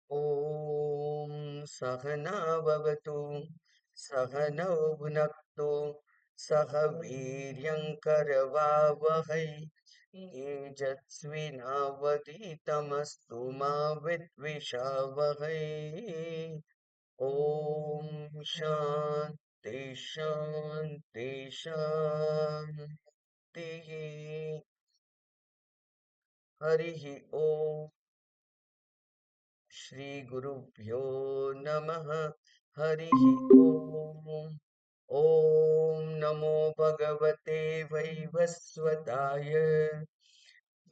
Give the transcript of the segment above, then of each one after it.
ॐ सहनाववतु सहनौ भुनक्तु सह वीर्यङ्करवावहै तेजस्विनावधीतमस्तु मा विद्विषावहै। ॐ शान्ति शान्ति शान्तिः। हरिः ॐ श्री गुरुभ्यो नमः। हरिः ॐ। ॐ नमो भगवते वैवस्वताय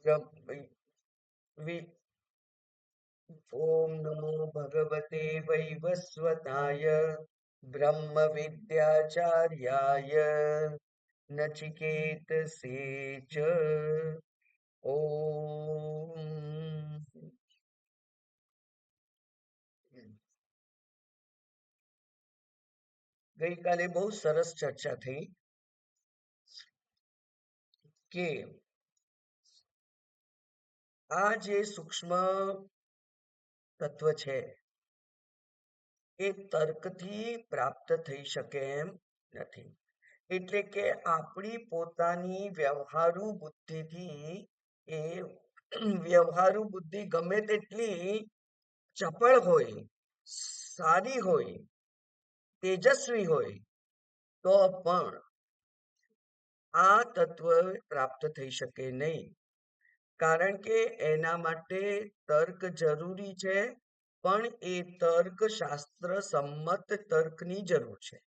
ब्रह्म- वि- ॐ नमो भगवते वैवस्वताय ब्रह्म विद्याचार्याय नचिकेतसे च ॐ। ગઈકાલે બહુ સરસ ચર્ચા થઈ કે આ જે સૂક્ષ્મ તત્વ છે એ તર્કથી પ્રાપ્ત થઈ શકે એમ નથી. એટલે કે આપણી પોતાની વ્યવહારુ બુદ્ધિથી એ વ્યવહારુ બુદ્ધિ ગમે તેટલી ચપળ હોય, સારી હોય, તેજસ્વી હોય, તો પણ આ તત્વ પ્રાપ્ત થઈ શકે નહીં. કારણ કે એના માટે તર્ક જરૂરી છે, પણ એ તર્ક શાસ્ત્ર સંમત તર્કની જરૂર છે.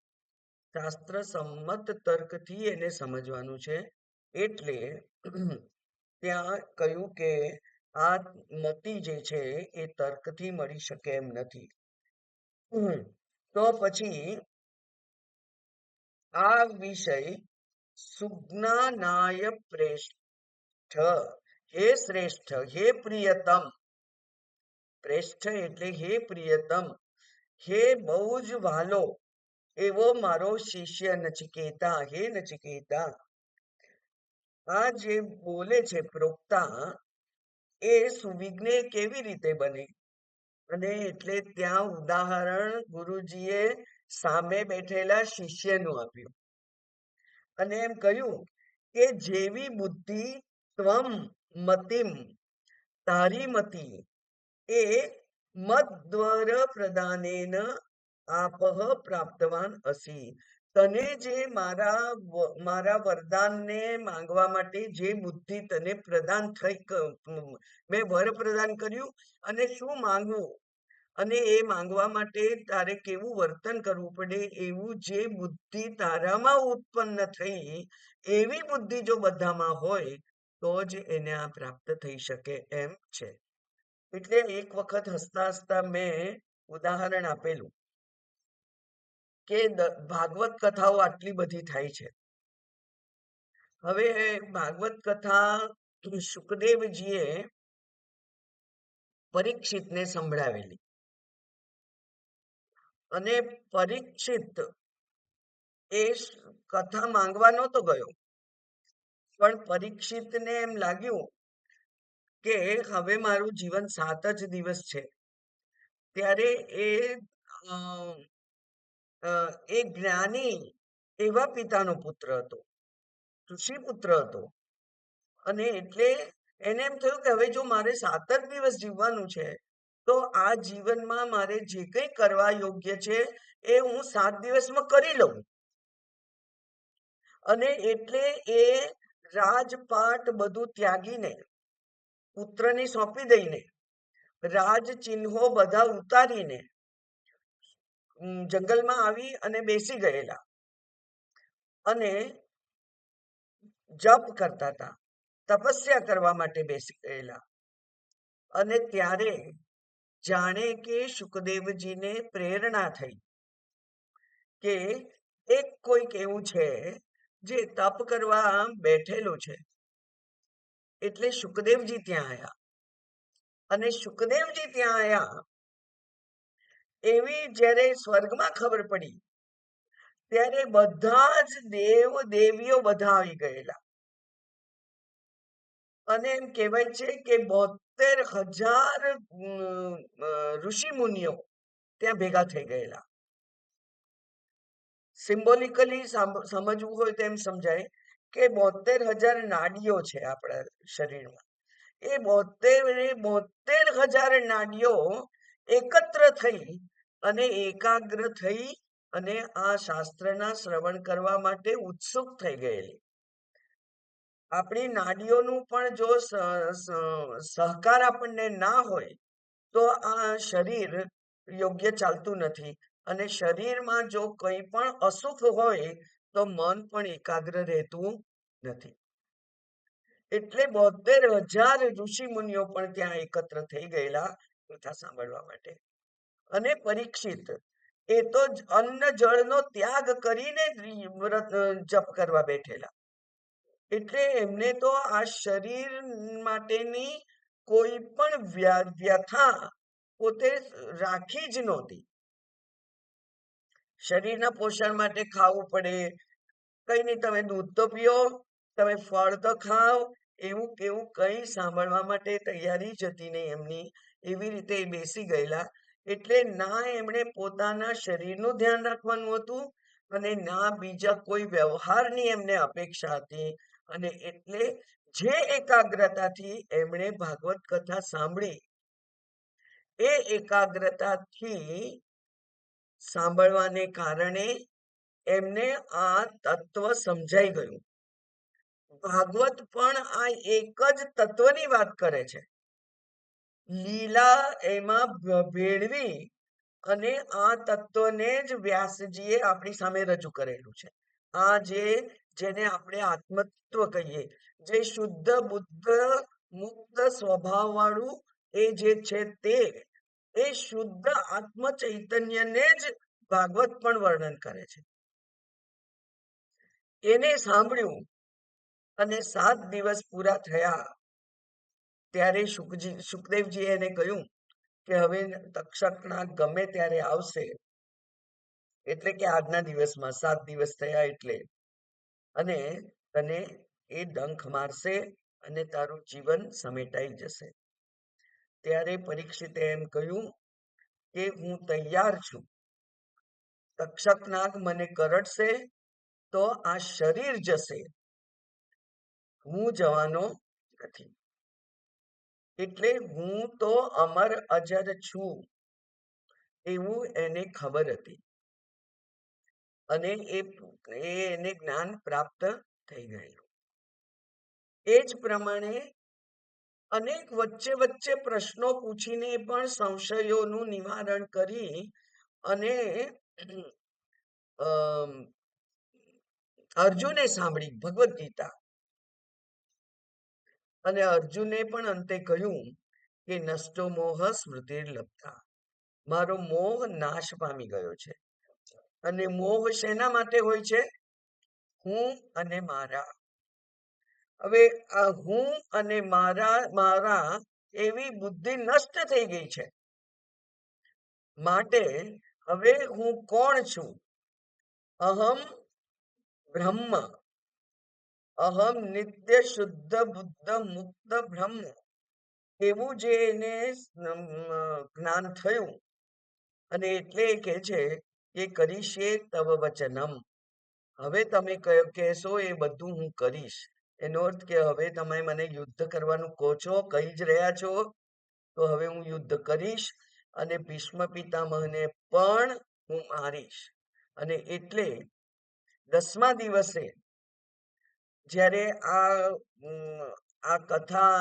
શાસ્ત્ર સંમત તર્કથી એને સમજવાનું છે. એટલે ત્યાં કહ્યું કે આ મતિ જે છે એ તર્કથી મળી શકે એમ નથી. તો પછી આ વિષય સુજ્ઞાનાય પ્રેષ્ઠ, હે શ્રેષ્ઠ, હે પ્રિયતમ. પ્રેષ્ઠ એટલે હે પ્રિયતમ, હે બહુ જ વાલો એવો મારો શિષ્ય નચિકેતા, હે નચિકેતા. આ જે બોલે છે પ્રોક્તા, એ સુવિજ્ઞ કેવી રીતે બને? અને એટલે ત્યાં ઉદાહરણ ગુરુજીએ સામે બેઠેલા શિષ્યનું આપ્યું અને એમ કહ્યું કે જેવી બુદ્ધિ ત્વમ મતિમ, તારી મતિ એ મદ્દ્વાર પ્રદાનેન આપહ પ્રાપ્તવાન અસી. તને જે મારા વરદાનને માંગવા માટે જે બુદ્ધિ તને પ્રદાન થઈ, મેં વર પ્રદાન કર્યું અને શું માંગવું અને એ માંગવા માટે તારે કેવું વર્તન કરવું પડે, એવું જે બુદ્ધિ તારામાં ઉત્પન્ન થઈ, એવી બુદ્ધિ જો બધામાં હોય તો જ એને આ પ્રાપ્ત થઈ શકે એમ છે. એટલે એક વખત હસતા હસતા મેં ઉદાહરણ આપેલું કે ભાગવત કથાઓ આટલી બધી થાય છે. હવે ભાગવત કથા શુકદેવજીએ પરીક્ષિતને સંભળાવેલી અને પરીક્ષિત એ કથા માંગવા નહોતો ગયો, પણ પરીક્ષિતને એમ લાગ્યું કે હવે મારું જીવન 7 જ દિવસ છે. ત્યારે એ જ્ઞાની એવા પિતાનો પુત્ર હતો, ઋષિ પુત્ર હતો. અને એટલે એને એમ થયું કે હવે જો મારે 7 જ દિવસ જીવવાનું છે, તો આ જીવનમાં મારે જે કંઈ કરવા યોગ્ય છે એ હું 7 દિવસમાં કરી લઉં. અને એટલે એ રાજપાટ બધું ત્યાગીને, પુત્રને સોંપી દઈને, રાજ ચિહ્નો બધા ઉતારીને જંગલમાં આવી અને બેસી ગયેલા અને જપ કરતા હતા, તપસ્યા કરવા માટે બેસી ગયેલા. અને ત્યારે જાણે કે શુકદેવજીને પ્રેરણા થઈ કે એક કોઈક એવું છે જે તપ કરવા બેઠેલો છે. એટલે શુકદેવજી ત્યાં આવ્યા અને શુકદેવજી ત્યાં આવ્યા એવી જ્યારે સ્વર્ગમાં ખબર પડી, ત્યારે બધા જ દેવ દેવીઓ બધા આવી ગયેલા. અને એમ કહેવાય છે કે 72 72,000 ઋષિ મુનિઓ ત્યાં ભેગા થઈ ગયેલા. સિમ્બોલિકલી સમજવું હોય તો એમ સમજાય કે 72,000 નાડીઓ છે આપણા શરીરમાં. એ 72,000 નાડીઓ એકત્ર થઈ અને એકાગ્ર થઈ અને આ શાસ્ત્રના શ્રવણ કરવા માટે ઉત્સુક થઈ ગયેલી. આપણી નાડીઓનું પણ જો સહકાર આપણને ના હોય તો આ શરીર યોગ્ય ચાલતું નથી, અને શરીરમાં જો કંઈ પણ અસુખ હોય તો મન પણ એકાગ્ર રહેતું નથી. એટલે 72,000 ઋષિ મુનિઓ પણ ત્યાં એકત્ર થઈ ગયેલા કથા સાંભળવા માટે. અને પરીક્ષિત એ તો અન્ન જળનો ત્યાગ કરીને વ્રત જપ કરવા બેઠેલા. એટલે એમને તો આ શરીર માટેની કોઈ પણ વ્યથા પોતે રાખી જ નહોતી. શરીરના પોષણ માટે ખાવું પડે, કઈ નહીં, તમે દૂધ તો પીઓ, તમે ફળ તો ખાઓ, એવું કેવું કઈ સાંભળવા માટે તૈયારી જ હતી નહીં એમની. એવી રીતે એ બેસી ગયેલા. એટલે ના એમણે પોતાના શરીરનું ધ્યાન રાખવાનું હતું અને ના બીજા કોઈ વ્યવહારની એમને અપેક્ષા હતી. અને એટલે જે એકાગ્રતાથી એમણે ભાગવત કથા સાંભળી, એ એકાગ્રતાથી સાંભળવાને કારણે એમને આ તત્વ સમજાઈ ગયું. ભાગવત પણ આ એક જ તત્વની વાત કરે છે. લીલા એમાં ભેળવી અને આ તત્વને જ વ્યાસજીએ આપણી સામે રજૂ કરેલું છે. આ જેને આપણે આત્મતત્વ કહીએ, જે શુદ્ધ બુદ્ધ મુક્ત સ્વભાવ વાળું એ જે છે તે એ શુદ્ધ આત્મ ચૈતન્યને જ ભાગવત પણ વર્ણન કરે છે. એને સાંભળ્યું અને 7 દિવસ પૂરા થયા ત્યારે સુખદેવજી એને કહ્યું કે હવે તક્ષકના ગમે ત્યારે આવશે, એટલે કે આજના દિવસમાં 7 દિવસ થયા એટલે, અને તને એ ડંખ મારશે અને તારું જીવન સમેટાઈ જશે. ત્યારે પરીક્ષિતે એમ કહ્યું કે હું તૈયાર છું. તક્ષકનાગ મને કરડશે તો આ શરીર જશે, હું જવાનો નથી. એટલે હું તો અમર અજર છું એવું એને ખબર હતી, અને એને જ્ઞાન પ્રાપ્ત થઈ ગયેલું. એ જ પ્રમાણે અનેક વચ્ચે વચ્ચે પ્રશ્નો પૂછીને પણ સંશયોનું નિવારણ કરી અને અર્જુને સાંભળી ભગવદ્ ગીતા, અને અર્જુને પણ અંતે કહ્યું કે નષ્ટો મોહ સ્મૃતિર્લબ્ધા, મારો મોહ નાશ પામી ગયો છે. અને મોહ શેના માટે હોય છે? હું અને મારા. હવે આ હું અને મારા એવી બુદ્ધિ નષ્ટ થઈ ગઈ છે. માટે હવે હું કોણ છું? અહમ બ્રહ્મ, અહમ નિત્ય શુદ્ધ બુદ્ધ મુક્ત બ્રહ્મ, એવું જે એને જ્ઞાન થયું. અને એટલે કે છે કે કરીશે તવ વચનમ, હવે તમે કહેશો એ બધું હું કરીશ. એનો અર્થ કે હવે તમે મને યુદ્ધ કરવાનું કહો છો, કહી જ રહ્યા છો, તો હવે હું યુદ્ધ કરીશ અને ભીષ્મ પિતામહને પણ હું મારીશ. અને એટલે 10મા દિવસે જ્યારે આ કથા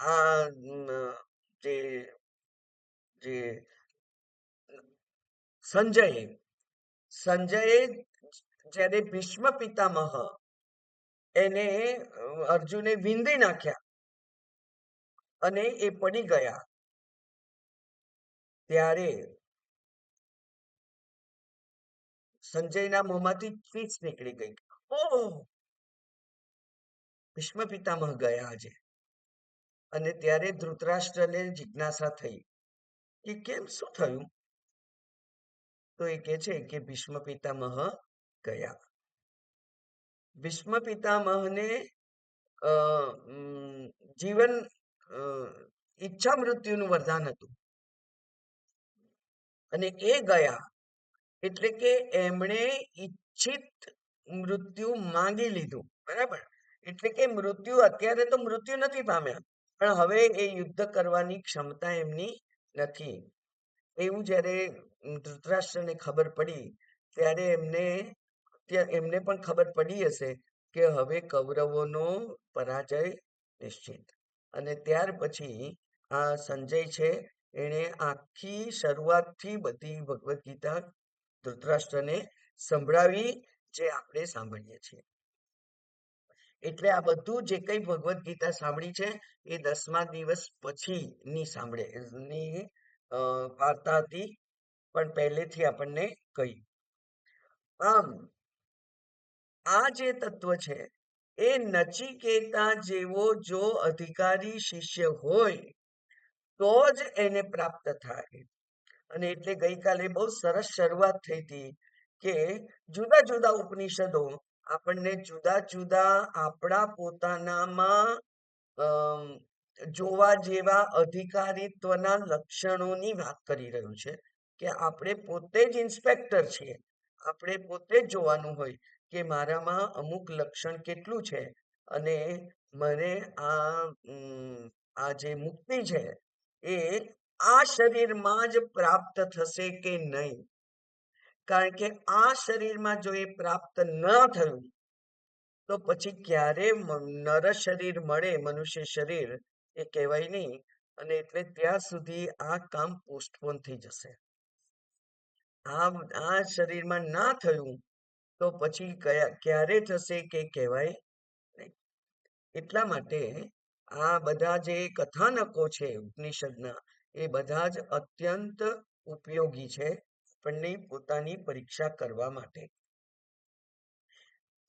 આ જે સંજયે જ્યારે ભીષ્મ પિતામહ એને અર્જુને વિંધી નાખ્યા અને એ પડી ગયા, ત્યારે સંજયના મોંમાંથી ચીસ નીકળી ગઈ. ઓહ, ભીષ્મ પિતામહ ગયા આજે. અને ત્યારે ધૃતરાષ્ટ્રને જિજ્ઞાસા થઈ કે કેમ, શું થયું? તો એ કહે છે કે ભીષ્મ પિતામહ ગયા. ભીષ્મ પિતામહને જીવન ઈચ્છા મૃત્યુનું વરદાન હતું અને એ ગયા એટલે કે એમણે ઈચ્છિત મૃત્યુ માંગી લીધું, બરાબર. એટલે કે મૃત્યુ અત્યારે તો મૃત્યુ નથી પામ્યા, પણ હવે એ યુદ્ધ કરવાની ક્ષમતા એમની નથી. એવું જ્યારે ધૃતરાષ્ટ્રને ખબર પડી ત્યારે એમને પણ ખબર પડી હશે કે હવે કૌરવોનો પરાજય નિશ્ચિત. અને ત્યાર પછી આ સંજય છે એણે આખી શરૂઆતથી બધી ભગવદ્ ગીતા ધૃતરાષ્ટ્રને સંભળાવી, જે આપણે સાંભળીએ છીએ. એટલે આ બધું જે કઈ ભગવદ્ ગીતા સાંભળી છે એ 10મા દિવસ પછી ની વાર્તા હતી, પણ પહેલેથી આપણને કહી. આમ આ જે તત્વ છે એ નચિકેતા જેવો જો અધિકારી શિષ્ય હોય તો જ એને પ્રાપ્ત થાય. અને એટલે ગઈકાલે બહુ સરસ શરૂઆત થઈ હતી કે જુદા જુદા ઉપનિષદો આપણને જુદા જુદા આપણા પોતાનામાં જોવા જેવા અધિકારીત્વના લક્ષણોની વાત કરી રહ્યું છે કે આપણે પોતે જ ઇન્સ્પેક્ટર છીએ. આપણે પોતે જ જોવાનું હોય કે મારામાં અમુક લક્ષણ કેટલું છે અને મને આ જે મુક્તિ છે એ આ શરીરમાં જ પ્રાપ્ત થશે કે નહીં. કારણ કે આ શરીરમાં જો એ પ્રાપ્ત ન થયું તો પછી ક્યારે નર શરીર મળે, મનુષ્ય શરીર, એ કહેવાય નહીં. અને એટલે ત્યાં સુધી આ કામ પોસ્ટપોન થઈ જશે. આ શરીરમાં ના થયું તો પછી ક્યારે થશે કે કહેવાય નહીં. એટલા માટે આ બધા જે કથાનકો છે ઉપનિષદના એ બધા જ અત્યંત ઉપયોગી છે આપણને પોતાની પરીક્ષા કરવા માટે.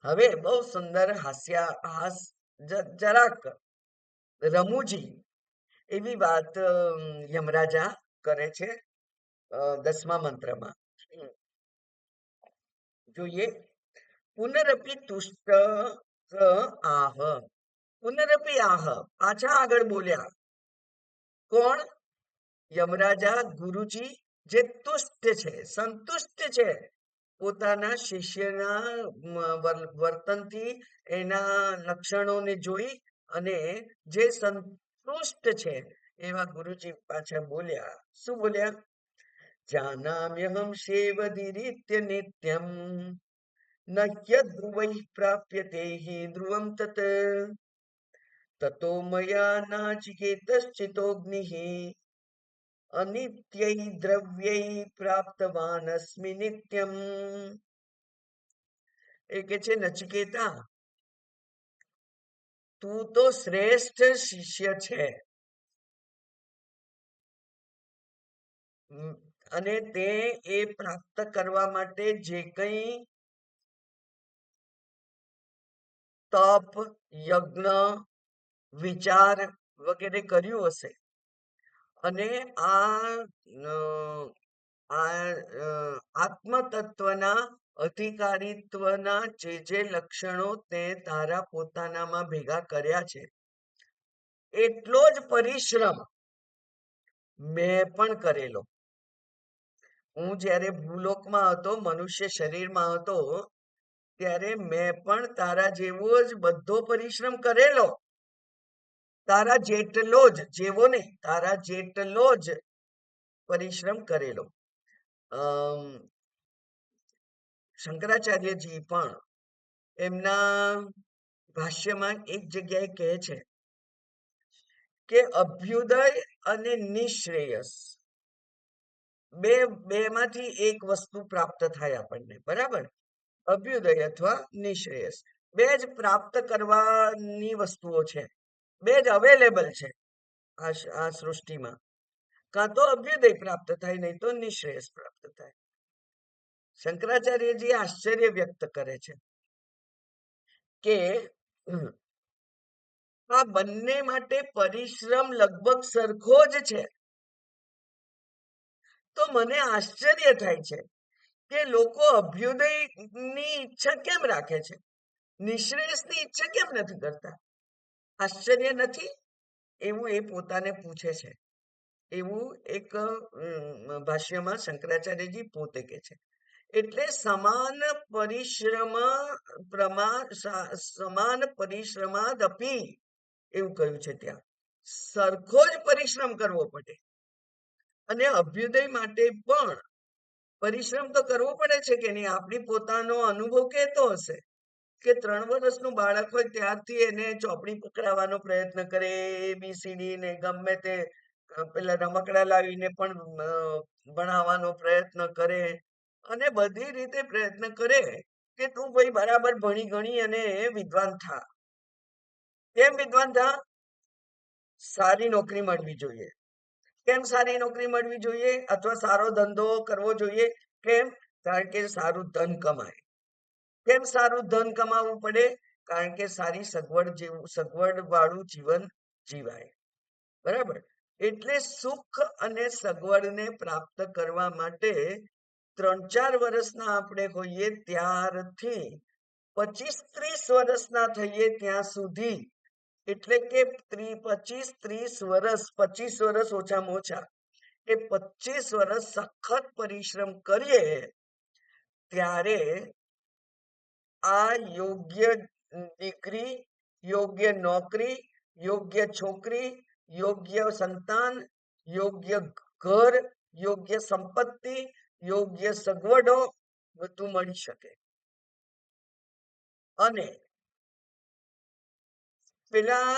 હવે બહુ સુંદર જરાક રમૂજી એવી વાત યમરાજા કરે છે 10મા મંત્રમાં. જોઈએ, પુનરપી તુષ્ટ આહ. પુનરપી આહ, પાછા આગળ બોલ્યા. કોણ? યમરાજા ગુરુજી, જે તુષ્ટ છે, સંતુષ્ટ છે પોતાના શિષ્યના વર્તનથી, એના લક્ષણોને જોઈ અને જે સંતુષ્ટ છે એવા ગુરુજી પાછા બોલ્યા. શું બોલ્યા? જાનામ્યહમ સેવદિરીત્ય નિત્યમ નહ્ય ધ્રુવૈ પ્રાપ્યતે હિ ધ્રુવમ તત તતો મયા નાચિકેતશ્ચિતોગ્નિઃ અનિત્યૈ દ્રવ્યૈ પ્રાપ્તવાન અસ્મિ નિત્યમ. એ કે છે, નચિકેતા, તું તો શ્રેષ્ઠ શિષ્ય છે અને તે એ પ્રાપ્ત કરવા માટે જે કંઈ તપ, યજ્ઞ, વિચાર વગેરે કર્યું હશે અને આત્મ તત્વના અધિકારીત્વના જે લક્ષણો તે તારા પોતાનામાં ભેગા કર્યા છે એટલો જ પરિશ્રમ મેં પણ કરેલો. હું જ્યારે ભૂલોકમાં હતો, મનુષ્ય શરીરમાં હતો, ત્યારે મેં પણ તારા જેવો જ બધો પરિશ્રમ કરેલો. તારા જેટલો જ, જેવો નહીં, તારા જેટલો જ પરિશ્રમ કરેલો. શંકરાચાર્યજી પણ એમના ભાષ્યમાં એક જગ્યાએ કહે છે કે અભ્યુદય અને નિશ્રેયસ બેમાંથી એક વસ્તુ પ્રાપ્ત થાય આપણને, બરાબર. અભ્યુદય અથવા નિશ્રેયસ બે જ પ્રાપ્ત કરવાની વસ્તુઓ છે, બે જ અવેલેબલ છે આ સૃષ્ટિમાં. કાં તો અભ્યુદય પ્રાપ્ત થાય, નહીં તો નિશ્રેયસ પ્રાપ્ત થાય. શંકરાચાર્યજી આશ્ચર્ય વ્યક્ત કરે છે કે આ બંને માટે પરિશ્રમ લગભગ સરખો જ છે. તો મને આશ્ચર્ય થાય છે કે લોકો અભ્યુદયની ઈચ્છા કેમ રાખે છે, નિશ્રેયસની ઈચ્છા કેમ નથી કરતા? આશ્ચર્ય નથી? એવું એ પોતાને પૂછે છે. એવું એક ભાષ્યમાં શંકરાચાર્યજી પોતે કહે છે. એટલે સમાન પરિશ્રમ સમાન પરિશ્રમાદપી એવું કહ્યું છે ત્યાં. સરખો જ પરિશ્રમ કરવો પડે. અને અભ્યુદય માટે પણ પરિશ્રમ તો કરવો પડે છે કે નહીં. આપણી પોતાનો અનુભવ કહેતો હશે કે 3 વર્ષનું બાળક હોય ત્યારથી એને ચોપડી પકડાવવાનો પ્રયત્ન કરે, એબીસીડી ને ગમે તે પેલા રમકડા લાવીને પણ ભણાવવાનો પ્રયત્ન કરે અને બધી રીતે પ્રયત્ન કરે કે તું ભાઈ બરાબર ભણી ગણી અને વિદ્વાન થા. કેમ વિદ્વાન થા? સારી નોકરી મળવી જોઈએ. કેમ સારી નોકરી મળવી જોઈએ અથવા સારો ધંધો કરવો જોઈએ? કેમ? કારણ કે સારું ધન કમાય. કેમ સારું ધન કમાવવું પડે? કારણ કે સારી સગવડ વાળું જીવન જીવાય. બરાબર? એટલે સુખ અને સગવડને પ્રાપ્ત કરવા માટે 3-4 વર્ષના આપણે હોઈએ ત્યારથી 25-30 વર્ષના થઈએ ત્યાં સુધી, એટલે કે 25-30 વર્ષ, 25 વર્ષ ઓછામાં ઓછા, એ 25 વર્ષ સખત પરિશ્રમ કરીએ ત્યારે આ યોગ્ય દીકરી, યોગ્ય નોકરી, યોગ્ય છોકરી, યોગ્ય સંતાન, યોગ્ય ઘર, યોગ્ય સંપત્તિ, યોગ્ય સગવડો બધું મળી શકે. અને પેલા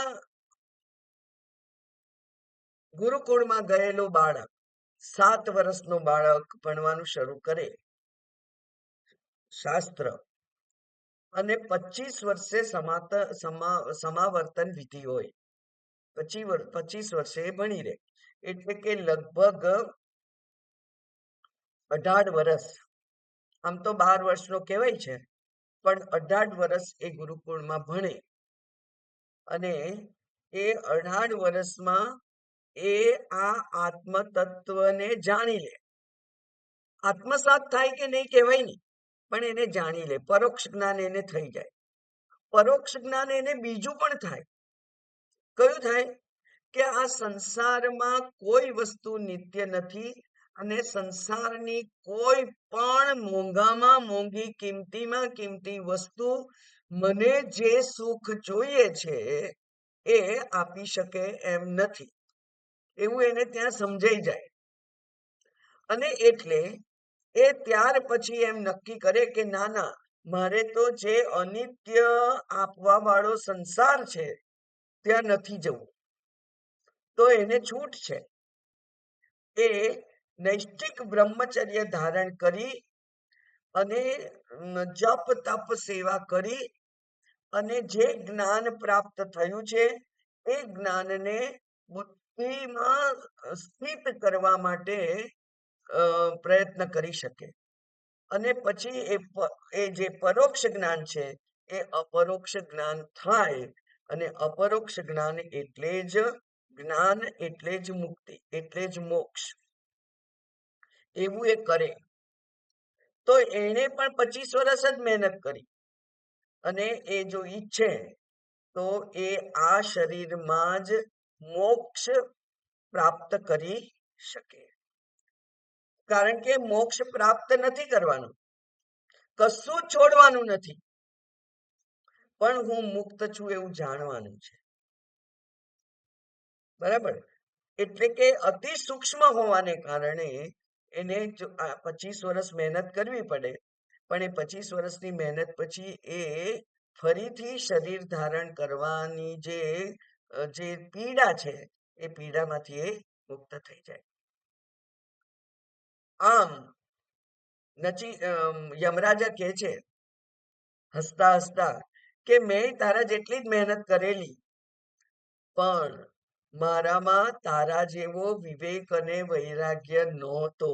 ગુરુકુળમાં ગયેલું બાળક, 7 વર્ષનું બાળક ભણવાનું શરૂ કરે શાસ્ત્ર, અને 25 વર્ષે સમાવર્તન વિધિ હોય. 25 વર્ષે એ ભણી રહે, એટલે કે લગભગ 18 વર્ષ. આમ તો 12 વર્ષનો કહેવાય છે, પણ 18 વર્ષ એ ગુરુકુળમાં ભણે અને એ 18 વર્ષમાં એ આ આત્મ તત્વને જાણી લે. આત્મસાત થાય કે નહીં કહેવાય નહીં, પણ એને જાણી લે. પરોક્ષ જ્ઞાન એને થઈ જાય. પરોક્ષ જ્ઞાન એને બીજું પણ થાય. કયું થાય? કે આ સંસારમાં કોઈ વસ્તુ નિત્ય નથી અને સંસારની કોઈ પણ મોંઘામાં મોંઘી, કિંમતીમાં કિંમતી વસ્તુ મને જે સુખ જોઈએ છે એ આપી શકે એમ નથી, એવું એને ત્યાં સમજાઈ જાય. અને એટલે એ ત્યાર પછી એમ નક્કી કરે કે ના ના, મારે તો જે અનિત્ય આપવા વાળો સંસાર છે ત્યાં નથી જવું. તો એને છૂટ છે. એ નૈષ્ઠિક બ્રહ્મચર્ય ધારણ કરી અને જપ તપ સેવા કરી અને જે જ્ઞાન પ્રાપ્ત થયું છે એ જ્ઞાનને બુદ્ધિમાં સ્થિત કરવા માટે પ્રયત્ન કરી શકે. અને પછી એ જે પરોક્ષ જ્ઞાન છે એ અપરોક્ષ જ્ઞાન થાય. અને અપરોક્ષ જ્ઞાન એટલે જ જ્ઞાન, એટલે જ મુક્તિ, એટલે જ મોક્ષ. એવું એ કરે તો એને પણ 25 વર્ષ જ મહેનત કરી. અને એ જો ઈચ્છે તો એ આ શરીરમાં જ મોક્ષ પ્રાપ્ત કરી શકે. કારણ કે મોક્ષ પ્રાપ્ત નથી કરવાનું, કશું છોડવાનું નથી, પણ હું મુક્ત છું એવું જાણવાનું છે. બરાબર? એટલે કે અતિ સૂક્ષ્મ હોવાને કારણે એને 25 વર્ષ મહેનત કરવી પડે. પણ એ 25 વર્ષની મહેનત પછી એ ફરીથી શરીર ધારણ કરવાની જે પીડા છે એ પીડામાંથી એ મુક્ત થઈ જાય. આમ યમરાજા કહે છે હસતા હસતા કે મેં તારા જેટલી જ મહેનત કરેલી, પણ મારામાં તારા જેવો વિવેક અને વૈરાગ્ય નહોતો.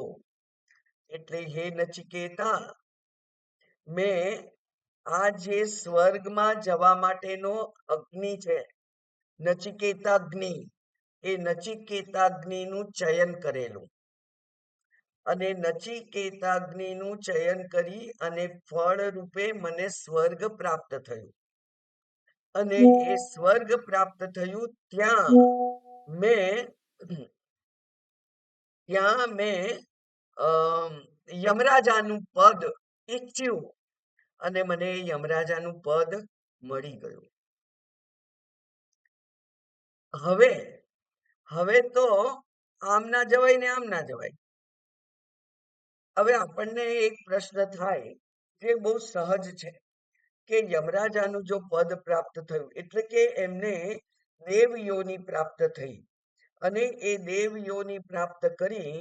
એટલે હે નચિકેતા, મેં આ જે સ્વર્ગમાં જવા માટેનો અગ્નિ છે, નચિકેતાગ્નિ, એ નચિકેતાગ્નિનું ચયન કરેલું. અને નચિકેતાગ્નિનું ચયન કરી અને ફળ રૂપે મને સ્વર્ગ પ્રાપ્ત થયું. અને એ સ્વર્ગ પ્રાપ્ત થયું. ત્યાં મેં યમરાજાનું પદ ઈચ્છ્યું અને મને યમરાજાનું પદ મળી ગયું. હવે હવે તો આમ ના જવાય ને આમ ના જવાય. હવે આપણને એક પ્રશ્ન થાય જે બહુ સહજ છે કે યમરાજાનું જો પદ પ્રાપ્ત થયું એટલે કે એમને દેવ યોની પ્રાપ્ત થઈ અને એ દેવ યોની પ્રાપ્ત કરી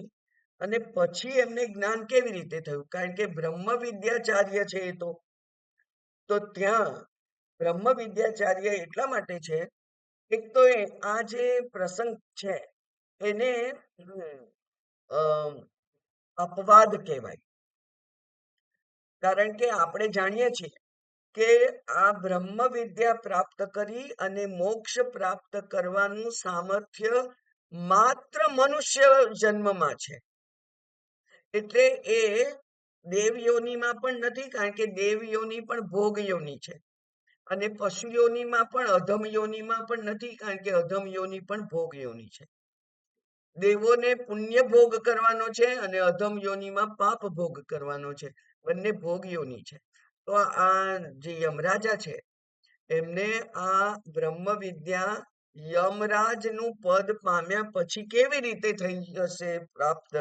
અને પછી એમને જ્ઞાન કેવી રીતે થયું? કારણ કે બ્રહ્મ વિદ્યાચાર્ય છે એ તો ત્યાં બ્રહ્મ વિદ્યાચાર્ય એટલા માટે છે, એક તો આ જે પ્રસંગ છે એને અપવાદ કહેવાય. કારણ કે આપણે જાણીએ છીએ કે આ બ્રહ્મ વિદ્યા પ્રાપ્ત કરી અને મોક્ષ પ્રાપ્ત કરવાનું સામર્થ્ય માત્ર મનુષ્ય જન્મમાં છે. એટલે એ દેવ યોનીમાં પણ નથી, કારણ કે દેવ યોની પણ ભોગ યોની છે અને પશુ યોનીમાં પણ અધમ યોનીમાં પણ નથી, કારણ કે અધમ યોની પણ ભોગ યોની છે. દેવોને પુણ્ય ભોગ કરવાનો છે અને અધમ યોનીમાં પાપ ભોગ કરવાનો છે. બંને ભોગ યોની છે. તો આ જે યમરાજા છે એમને આ બ્રહ્મ વિદ્યા યમરાજનું પદ પામ્યા પછી કેવી રીતે થઈ હશે પ્રાપ્ત?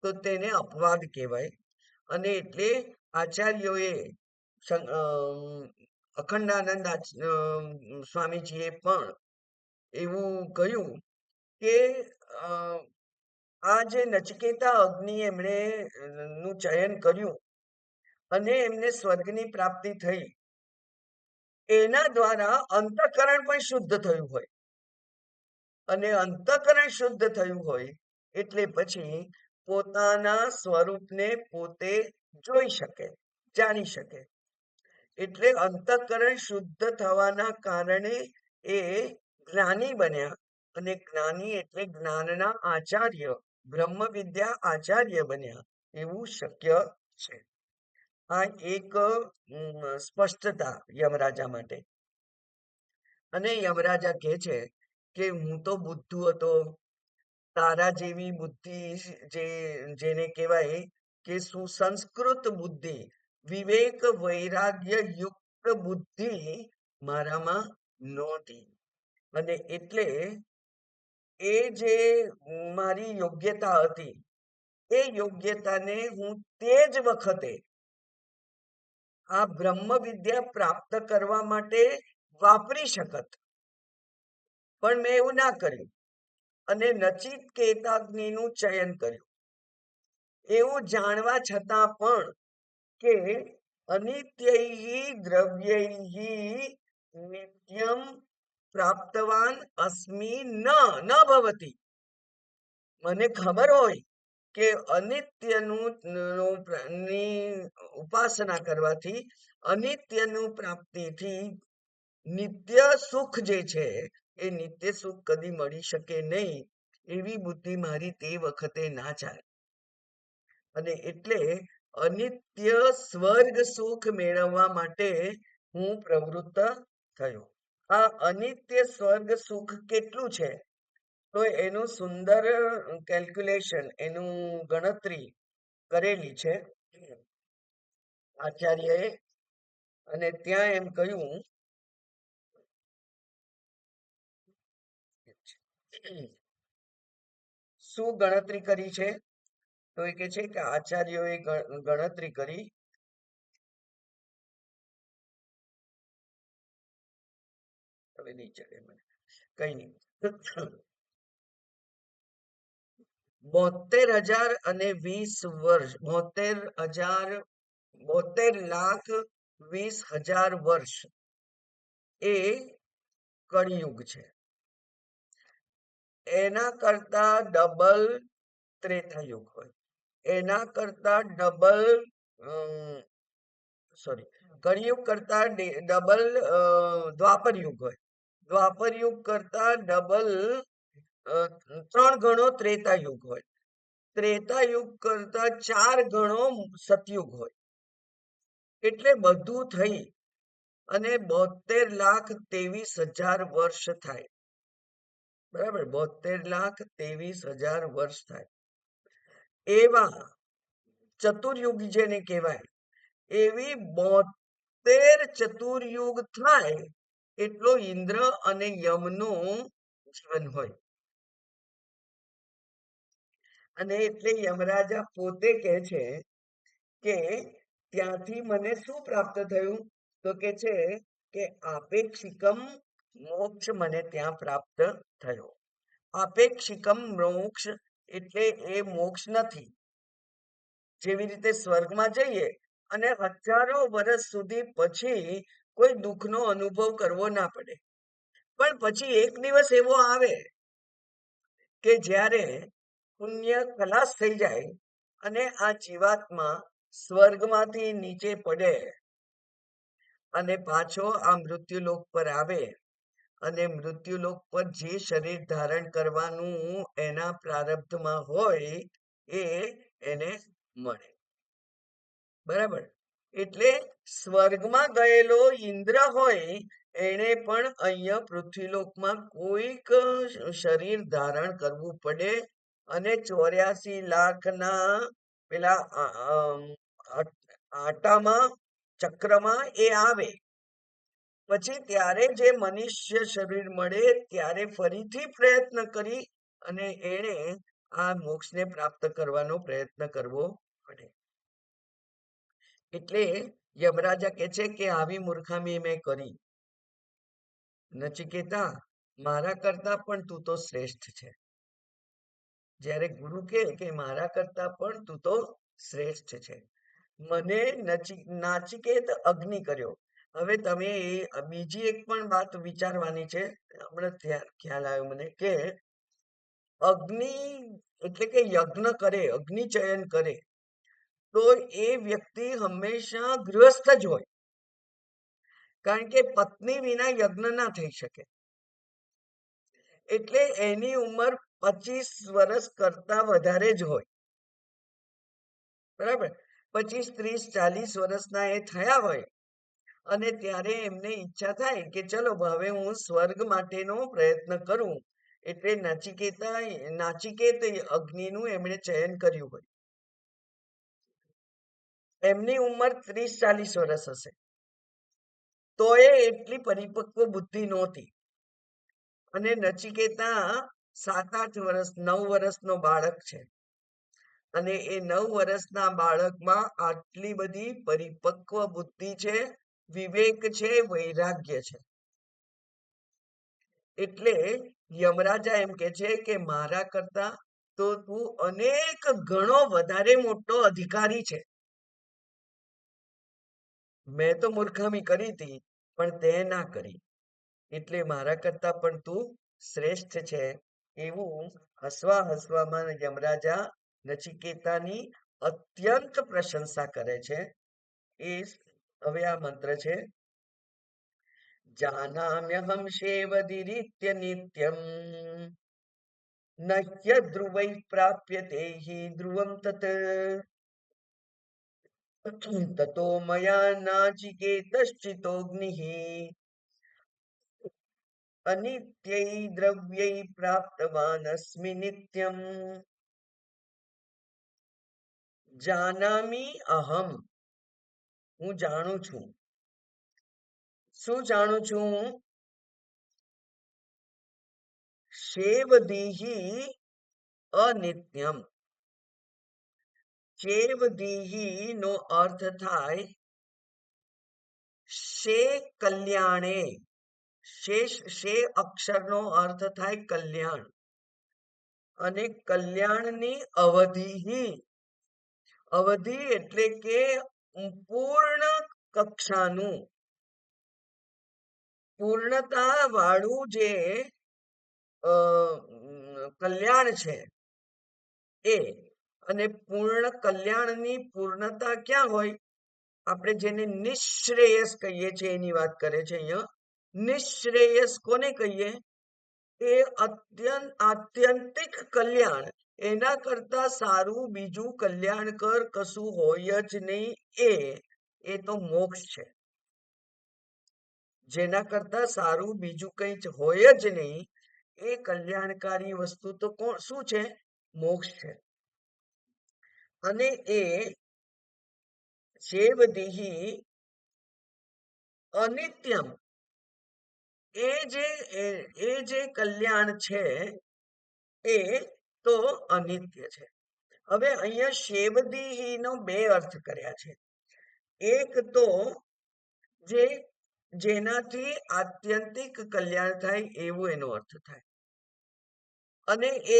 તો તેને અપવાદ કહેવાય. અને એટલે આચાર્યોએ અખંડાનંદ સ્વામીજીએ પણ એવું કહ્યું કે આ જે નચિકેતા અગ્નિ એમણે નું ચયન કર્યું અને એમને સ્વર્ગની પ્રાપ્તિ થઈ, એના દ્વારા અંતઃકરણ પણ શુદ્ધ થયું હોય અને અંતઃકરણ શુદ્ધ થયું હોય એટલે પછી પોતાના સ્વરૂપને પોતે જોઈ શકે, જાણી શકે. એટલે અંતઃકરણ શુદ્ધ થવાના કારણે એ જ્ઞાની બન્યા અને જ્ઞાની એટલે જ્ઞાનના આચાર્ય, બ્રહ્મ વિદ્યા આચાર્ય બન્યા એવું શક્ય છે. આ એક સ્પષ્ટતા યમરાજા માટે. અને યમરાજા કહે છે કે હું તો બુદ્ધુ હતો, તારા જેવી બુદ્ધિ જેને કહેવાય કે સુસંસ્કૃત બુદ્ધિ, વિવેક વૈરાગ્ય યુક્ત બુદ્ધિ મારામાં નહોતી. અને એટલે એ જે મારી યોગ્યતા હતી એ યોગ્યતાને હું તે જ વખતે આ બ્રહ્મ વિદ્યા પ્રાપ્ત કરવા માટે વાપરી શકત, પણ મેં એવું ના કર્યું અને નચિકેતાગ્નિનું ચયન કર્યું. એવું જાણવા છતાં પણ કે અનિત્યૈ દ્રવ્યૈ નિત્યમ પ્રાપ્તવાન અસ્મિ ન ભવતી. મને ખબર હોય કે ની ઉપાસના કરવાથી અનિત્યનું પ્રાપ્તિથી નિત્ય સુખ જે છે એ નિત્ય સુખ કદી મળી શકે નહીં, એવી બુદ્ધિ મારી તે વખતે ના ચાલે. અને એટલે અનિત્ય સ્વર્ગ સુખ મેળવવા માટે હું પ્રવૃત્ત થયો. આ અનિત્ય સ્વર્ગ સુખ કેટલું છે તો એનું સુંદર કેલ્ક્યુલેશન, એનું ગણતરી કરેલી છે આચાર્યએ. અને ત્યાં એમ કહ્યું શું ગણતરી કરી છે? તો એ કે છે કે આચાર્યોએ ગણતરી કરી હવે નહીં ચડે મને કઈ નહીં 72,020 વર્ષ, 72,20,000 વર્ષ એ કળિયુગ છે. એના કરતા ડબલ ત્રેતાયુગ હોય, એના કરતા ડબલ કળિયુગ કરતા ડબલ દ્વાપર યુગ હોય, દ્વાપર યુગ કરતા ડબલ 3 ગણો ત્રેતાયુગ હોય, ત્રેતાયુગ કરતા 4 ગણો સતયુગ હોય. એટલે બધું થઈ અને 72,23,000 વર્ષ થાય. બરાબર, 72,23,000 વર્ષ થાય એવા ચતુર્યુગ જેને કહેવાય, એવી 72 ચતુર્યુગ થાય એટલો ઇન્દ્ર અને યમનું જીવન હોય. અને એટલે યમરાજા પોતે કહે છે કે ત્યાંથી મને શું પ્રાપ્ત થયું, તો કે છે કે આપેક્ષિકમ મોક્ષ મને ત્યાં પ્રાપ્ત થયો. આપેક્ષિકમ મોક્ષ એટલે એ મોક્ષ નથી. જેવી રીતે સ્વર્ગમાં જઈએ અને હજારો વર્ષ સુધી પછી કોઈ દુઃખનો અનુભવ કરવો ના પડે, પણ પછી એક દિવસ એવો આવે કે જ્યારે પુણ્ય ખલાસ થઈ જાય અને આ જીવાત્મા સ્વર્ગમાંથી નીચે પડે અને પાછો આ મૃત્યુલોક પર આવે અને મૃત્યુલોક પર જે શરીર ધારણ કરવાનું એના પ્રારબ્ધમાં હોય એ એને મળે. બરાબર, એટલે સ્વર્ગમાં ગયેલો ઇન્દ્ર હોય એને પણ અહીંયા પૃથ્વીલોકમાં કોઈક શરીર ધારણ કરવું પડે અને 84,00,000ના પેલા આટામાં ચક્રમાં એ આવે. પછી ત્યારે જે મનુષ્ય શરીર મળે ત્યારે ફરીથી પ્રયત્ન કરી અને એણે આ મોક્ષને પ્રાપ્ત કરવાનો પ્રયત્ન કરવો પડે. એટલે યમરાજા કહે છે કે આવી મૂર્ખામી મેં કરી. નચિકેતા, મારા કરતા પણ તું તો શ્રેષ્ઠ છે. જ્યારે ગુરુ કહે કે મારા કરતા પણ તું તો શ્રેષ્ઠ છે. મને નાચિકેત અગ્નિ કર્યો. હવે તમે બીજી એક પણ વાત વિચારવાની છે. હમણાં ખ્યાલ આવ્યો મને કે અગ્નિ એટલે કે યજ્ઞ કરે, અગ્નિ ચયન કરે તો એ વ્યક્તિ હંમેશા ગૃહસ્થ જ હોય, કારણ કે પત્ની વિના યજ્ઞ ના થઈ શકે. એટલે એની ઉંમર 25 વર્ષ કરતા વધારે જ હોય. બરાબર, 25, 30, 40 વર્ષના એ થયા હોય અને ત્યારે એમને ઈચ્છા થાય કે ચલો હવે હું સ્વર્ગ માટેનો પ્રયત્ન કરું. એટલે નાચિકેત અગ્નિનું એમણે ચયન કર્યું હોય. એમની ઉંમર 30-40 વર્ષ હશે, તો એ એટલી પરિપક્વ બુદ્ધિ નહોતી. અને નચિકેતા 7-8 વર્ષ, 9 વર્ષનો બાળક છે અને એ 9 વર્ષના બાળકમાં આટલી બધી પરિપક્વ બુદ્ધિ છે, વિવેક છે, વૈરાગ્ય છે. એટલે યમરાજા એમ કે છે કે મારા કરતા તો તું અનેક ગણો વધારે મોટો અધિકારી છે. મેં તો મૂર્ખામી કરી હતી પણ તે ના કરી, એટલે મારા કરતા પણ તું શ્રેષ્ઠ છે. એવું હસવા હસવામાં યમરાજા નચિકેતાની અત્યંત પ્રશંસા કરે છે. એ હવે આ મંત્ર છે. જાનામ્યહમ શેવદિરીત્ય નિત્યમ નહ્ય ધ્રુવૈ પ્રાપ્યતે હિ ધ્રુવમ તત તતો મયા નાચિકેતશ્ચિતોગ્નિઃ અનિત્યૈ દ્રવ્યૈ પ્રાપ્તવાનસ્મિ નિત્યમ. જાનામિ અહમ, હું જાણું છું. શું જાણું છું? શેવદીહિ અનિત્યમ. શેવદીહિ નો અર્થ થાય શે કલ્યાણે. શે અક્ષરનો અર્થ થાય કલ્યાણ, અને કલ્યાણની અવધિ. અવધિ એટલે કે પૂર્ણ કક્ષાનું, પૂર્ણતા વાળું જે કલ્યાણ છે એ. અને પૂર્ણ કલ્યાણની પૂર્ણતા ક્યાં હોય? આપણે જેને નિશ્રેયસ કહીએ છીએ એની વાત કરે છે અહીંયા. નિશ્રેયસ કોને કહીએ? એ આત્યંતિક કલ્યાણ. એના કરતા સારું બીજું કલ્યાણકર કશું હોય જ નહીં. એ તો મોક્ષ છે. જેના કરતા સારું બીજું કંઈ જ હોય જ નહીં. એ કલ્યાણકારી વસ્તુ તો શું છે? મોક્ષ છે. અને એ શેવદિહી અનિત્યમ, એ જે કલ્યાણ છે એ તો અનિત્ય છે. હવે અહીંયા શેવદિહી નો બે અર્થ કર્યા છે. એક તો જેનાથી આત્યંતિક કલ્યાણ થાય એવો એનો અર્થ થાય, અને એ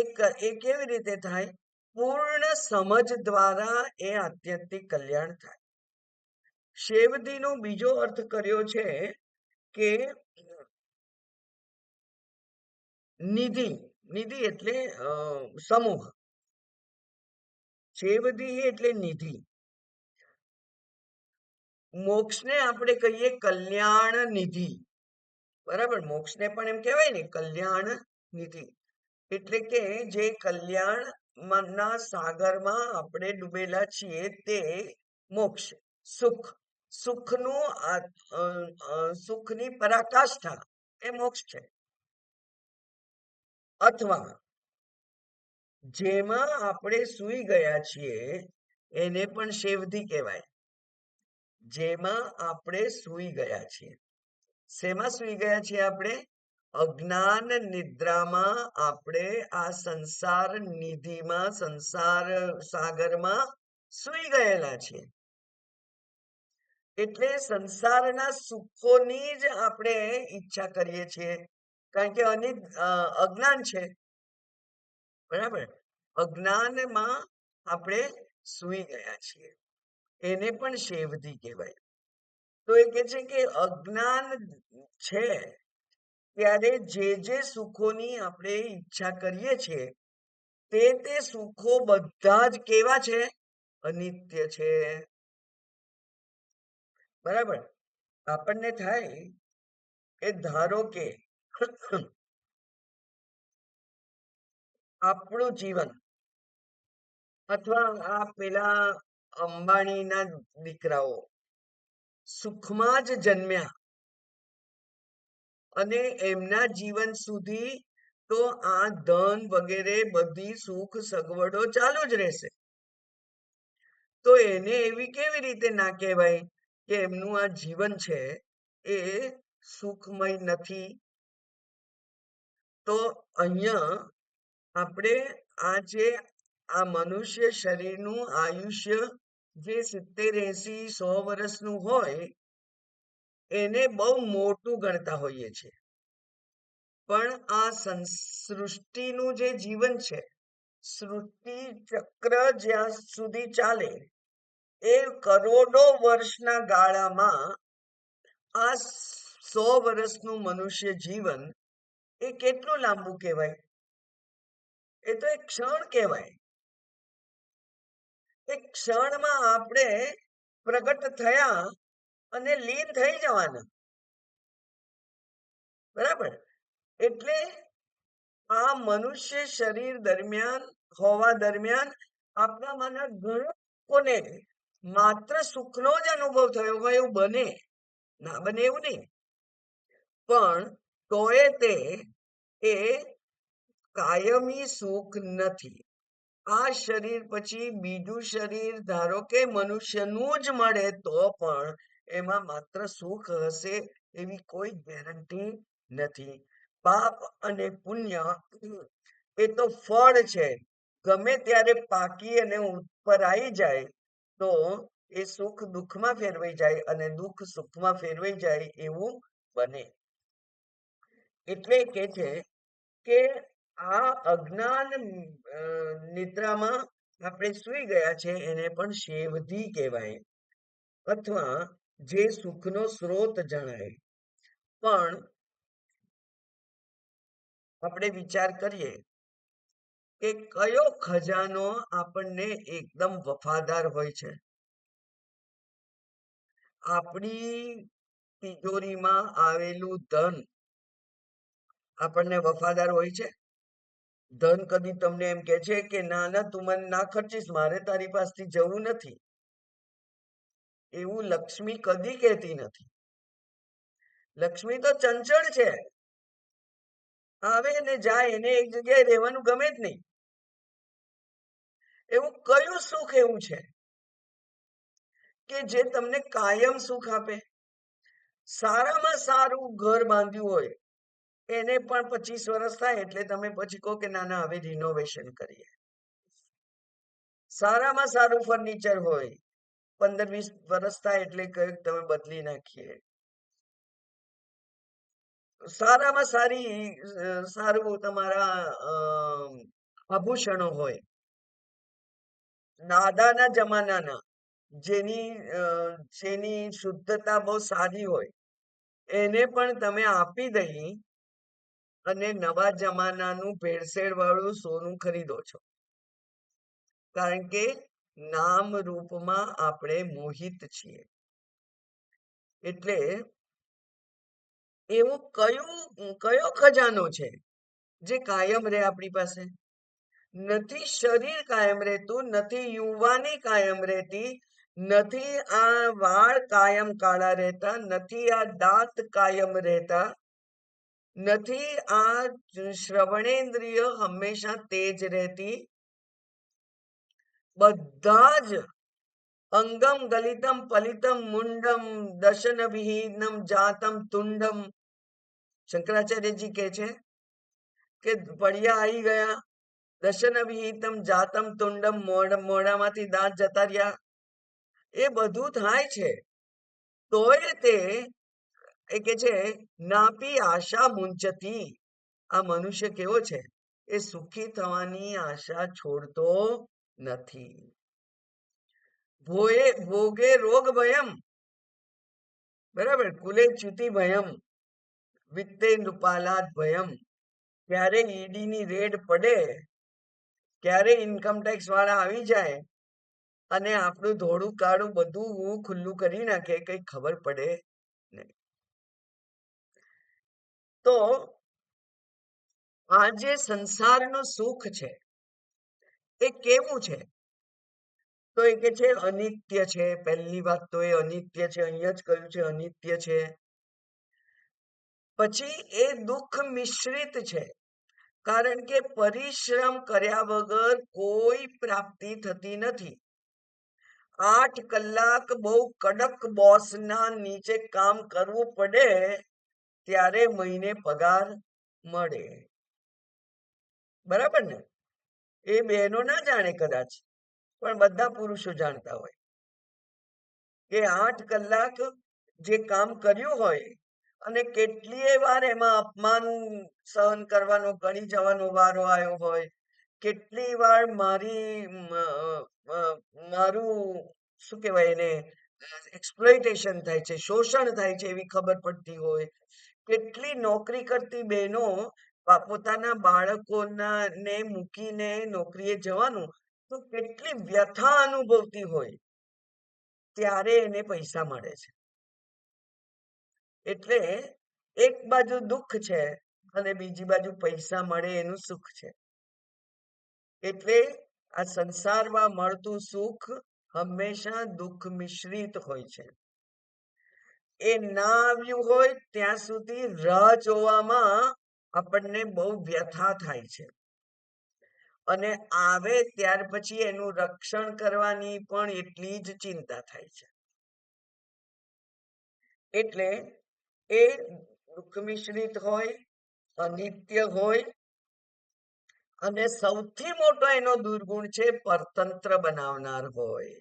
કેવી રીતે થાય? પૂર્ણ સમજ દ્વારા એ આત્યંતિક કલ્યાણ થાય. શેવદીનો બીજો અર્થ કર્યો છે કે નિધિ. નિધિ એટલે સમૂહ. શેવદી એટલે નિધિ. મોક્ષને આપણે કહીએ કલ્યાણ નિધિ, બરાબર? મોક્ષને પણ એમ કહેવાય ને કલ્યાણ નિધિ. એટલે કે જે કલ્યાણ ના સાગરમાં આપણે ડૂબેલા છીએ તે મોક્ષ, સુખ. સુખની પરાકાષ્ઠા એ મોક્ષ છે. અથવા જેમાં આપણે સૂઈ ગયા છીએ એને પણ શેવધી કહેવાય. જેમાં આપણે સૂઈ ગયા છીએ. શેમાં સૂઈ ગયા છીએ આપણે? અજ્ઞાન નિદ્રામાં આપણે આ સંસાર નિધિમાં, સંસાર સાગરમાં સૂઈ ગયેલા છીએ. એટલે સંસારના સુખોની જ આપણે ઈચ્છા કરીએ છીએ, કારણ કે અજ્ઞાન છે, બરાબર? અજ્ઞાનમાં આપણે સૂઈ ગયા છીએ, એને પણ શેવધી કહેવાય. તો એ કે છે કે અજ્ઞાન છે ત્યારે જે સુખોની આપણે ઈચ્છા કરીએ છીએ તે સુખો બધા જ કેવા છે? અનિત્ય છે, બરાબર? આપણને થાય કે ધારો કે આપણું જીવન અથવા આ પેલા અંબાણીના દીકરાઓ સુખમાં જ જન્મ્યા અને એમના જીવન સુધી તો આ ધન વગેરે બધી સુખ સગવડો ચાલુ જ રહેશે. તો એને એવી કેવી રીતે ના કહેવાય કે એમનું આ જીવન છે એ સુખમય નથી? તો અહીંયા આપણે આ મનુષ્ય શરીરનું આયુષ્ય જે 70-80-100 વર્ષનું હોય એને બહુ મોટું ગણતા હોઈએ છીએ. પણ આ સૃષ્ટિનું જે જીવન છે, સૃષ્ટિ ચક્ર જ્યાં સુધી ચાલે એ કરોડો વર્ષના ગાળામાં આ 100 વર્ષનું મનુષ્ય જીવન એ કેટલું લાંબુ કહેવાય? એ તો એક ક્ષણ કહેવાય. એક ક્ષણમાં આપણે પ્રગટ થયા અને લીન થઈ જવાના, બરાબર? એટલે આ મનુષ્ય શરીર હોવા દરમિયાન આપણામાંના ઘણા લોકોને માત્ર સુખનો જ અનુભવ થયો હોય એવું બને, ના બને એવું નહીં, પણ તોય તે એ કાયમી સુખ નથી. આ શરીર પછી બીજું શરીર ધારો કે મનુષ્યનું જ મળે તો પણ એમાં માત્ર સુખ હશે એવી કોઈ ગેરંટી નથી. પાપ અને પુણ્ય એ તો ફળ છે, ગમે ત્યારે પાકી અને ઉપર આવી જાય તો એ સુખ દુઃખમાં ફેરવાઈ જાય અને દુઃખ સુખમાં ફેરવાઈ જાય એવું બને. એટલે કે છે કે આ અજ્ઞાન નિદ્રામાં આપણે સૂઈ ગયા છે એને પણ શેવધી કહેવાય, અથવા જે સુખનો સ્ત્રોત જણાય. પણ આપણે વિચાર કરીએ કે કયો ખજાનો આપણને એકદમ વફાદાર હોય છે? આપણી તિજોરીમાં આવેલું ધન આપણને વફાદાર હોય છે? ધન કદી તમને એમ કે છે કે ના ના તું મને ના ખર્ચીશ, મારે તારી પાસેથી જવું નથી, એવું લક્ષ્મી કદી કહેતી નથી. લક્ષ્મી તો ચંચળ છે, આવે ને જાય, એને એક જગ્યાએ રહેવાનું ગમે જ નહીં. એવું કયું સુખ એવું છે કે જે તમને કાયમ સુખ આપે? સારામાં સારું ઘર બાંધ્યું હોય એને પણ 25 વર્ષ થાય એટલે તમે પછી કહો કે ના ના હવે રિનોવેશન કરીએ. સારામાં સારું ફર્નિચર હોય 15-20 વર્ષ થાય એટલે તમે બદલી નાખીએ. સારામાં સારું તમારા આભૂષણો હોય દાદાના જમાનાના, જેની જેની શુદ્ધતા બહુ સારી હોય એને પણ તમે આપી દઈ અને નવા જમાનાનું ભેળસેળ વાળું સોનું ખરીદો છો, કારણ કે નામ રૂપમાં આપણે મોહિત છીએ. એટલે એવું કયો ખજાનો છે જે કાયમ રહે આપણી પાસે? નથી શરીર કાયમ રહેતું, નથી યુવાની કાયમ રહેતી, નથી આ વાળ કાયમ કાળા રહેતા, નથી આ દાંત કાયમ રહેતા, નથી આ શ્રવણેન્દ્રિય હંમેશા તેજ રહેતી. બધા જ અંગમ ગલિતમ પલિતમ મુંડમ દશન વિહીનમ જાતમ તુંડમ. શંકરાચાર્યજી કહે છે કે પડિયા આવી ગયા, દશન વિહિતમ જાતમ તુંડમ, મોઢામાંથી દાંત જતા રહ્યા, એ બધું થાય છે તોય તે એ કે છે નાપી આશા મુંચતી. આ મનુષ્ય કેવો છે? એ સુખી થવાની આશા છોડતો નથી. ભોગે રોગ ભયમ, બરાબર, કુલે ચ્યુતિ ભયમ, વિત્તે નૃપાલાદ ભયમ. ક્યારે ઈડી ની રેડ પડે, ક્યારે ઇન્કમ ટેક્સ વાળા આવી જાય અને આપણું ધોળું કાળું બધું ખુલ્લું કરી નાખે, કઈ ખબર પડે નહીં. તો આ જે સંસારનું સુખ છે એ કેવું છે? તો એ કે છે અનિત્ય છે. પહેલી વાત તો એ અનિત્ય છે, અહીંયા જ કહ્યું છે અનિત્ય છે. પછી એ દુઃખ મિશ્રિત છે, કારણ કે પરિશ્રમ કર્યા વગર કોઈ પ્રાપ્તિ થતી નથી. 8 કલાક બહુ કડક બોસના નીચે કામ કરવું પડે ત્યારે મહિને પગાર મળે, બરાબર ને? એ બહેનો ના જાણે કદાચ, પણ બધા પુરુષો જાણતા હોય કે 8 કલાક જે કામ કર્યું હોય અને કેટલીય વાર એમાં અપમાન સહન કરવાનો, ગણી જવાનો વારો આવ્યો હોય, કેટલી વાર મારું શું કહેવાય એને એક્સપ્લોઇટેશન થાય છે, શોષણ થાય છે એવી ખબર પડતી હોય, કેટલી નોકરી કરતી બહેનો પોતાના બાળકોના ને મૂકીને નોકરીએ જવાનું તો કેટલી વ્યથા અનુભવતી હોય, ત્યારે એને પૈસા મળે છે. એટલે એક બાજુ દુઃખ છે અને બીજી બાજુ પૈસા મળે એનું સુખ છે. એટલે આ સંસારમાં મળતું સુખ હંમેશા દુઃખ મિશ્રિત હોય છે. એ ના આવ્યું હોય ત્યાં સુધી રાહ જોવામાં આપણને બહુ વ્યથા થાય છે, અને આવે ત્યાર પછી એનું રક્ષણ કરવાની પણ એટલી જ ચિંતા થાય છે. એટલે એ દુઃખ મિશ્રિત હોય, અનિત્ય હોય, અને સૌથી મોટો એનો દુર્ગુણ છે પરતંત્ર બનાવનાર હોય.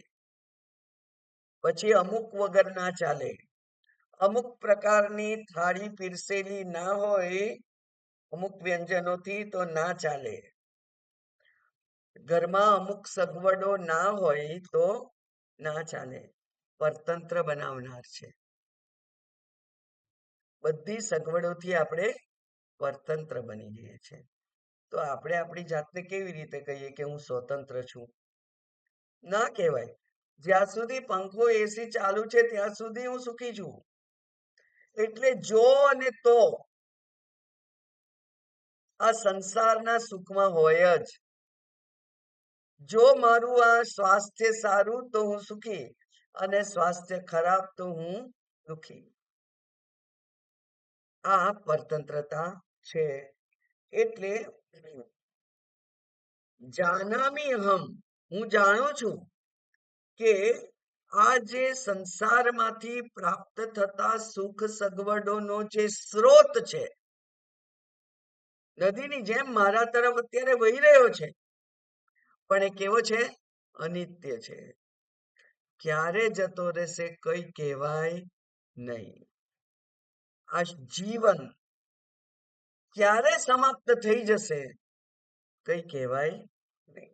પછી અમુક વગર ના ચાલે, અમુક પ્રકારની થાળી પીરસેલી ના હોય અમુક વ્યંજનોથી તો ના ચાલે, ઘરમાં અમુક સગવડો ના હોય તો ના ચાલે. પરતંત્ર બનાવનાર છે. બધી સગવડોથી આપણે પરતંત્ર બની જઈએ છીએ. તો આપણે આપણી જાતને કેવી રીતે કહીએ કે હું સ્વતંત્ર છું? ના કહેવાય. જ્યાં સુધી પંખો એસી ચાલુ છે ત્યાં સુધી હું સુખી છું. એટલે જો અને તો આ સંસારના સુખમાં હોય જ. જો મારું આ સ્વાસ્થ્ય સારું તો હું સુખી, અને સ્વાસ્થ્ય ખરાબ તો હું દુખી. આ પરતંત્રતા છે. એટલે જાનામી અહમ, હું જાણું છું કે આ જે સંસારમાંથી પ્રાપ્ત થતા સુખ સગવડોનો જે સ્ત્રોત છે, નદીની જેમ મારા તરફ અત્યારે વહી રહ્યો છે, પણ એ કેવો છે? અનિત્ય છે. ક્યારે જતો રહેશે કઈ કહેવાય નહીં. આ જીવન ક્યારે સમાપ્ત થઈ જશે કઈ કહેવાય નહીં.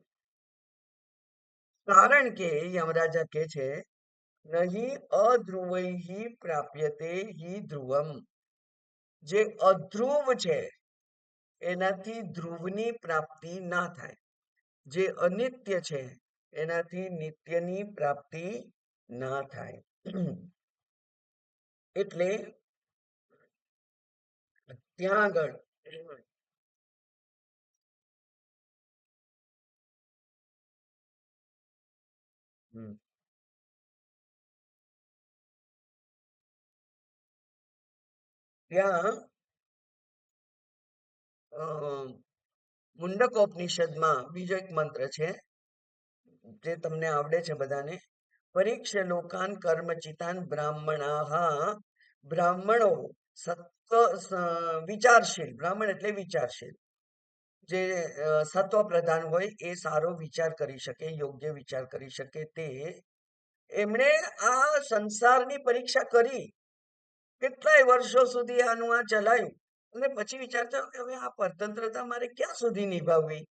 કારણ કે યમરાજા કે છે, નહીં અધ્રુવૈ પ્રાપ્યતે હિ ધ્રુવમ. જે અધ્રુવ છે એનાથી ધ્રુવની પ્રાપ્તિ ના થાય. જે અનિત્ય છે એનાથી નિત્યની પ્રાપ્તિ ના થાય. એટલે ત્યાં આગળ ત્યાં મુંડકોપનિષદમાં બીજો એક મંત્ર છે જે તમને આવડે છે બધાને. પરીક્ષ લોકાન કર્મચિતાન બ્રાહ્મણાહ. બ્રાહ્મણો વિચારશીલ, બ્રાહ્મણ એટલે વિચારશીલ, જે સત્વ પ્રધાન હોય એ સારો વિચાર કરી શકે, યોગ્ય વિચાર કરી શકે, તે એમણે આ સંસારની પરીક્ષા કરી, કેટલાય વર્ષો સુધી આનું આ ચલાવ્યું, અને પછી વિચારતા કે હવે આ પરતંત્રતા મારે ક્યાં સુધી નિભાવવી.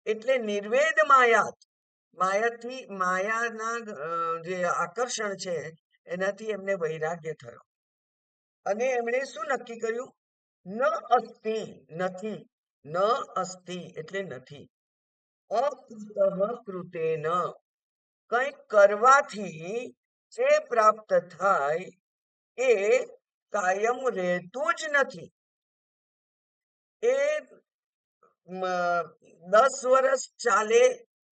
એટલે નિર્વેદ માયાત, માયાથી માયાના જે આકર્ષણ છે એનાથી એમને વૈરાગ્ય થયો, અને એમણે શું નક્કી કર્યું? ન અસ્તિ, નથી. ન અસ્તિ એટલે નથી. અકૃતઃ કૃતેન, કંઈક કરવાથી જે પ્રાપ્ત થાય એ કાયમ રહેતું જ નથી. એ 10 વર્ષ ચાલે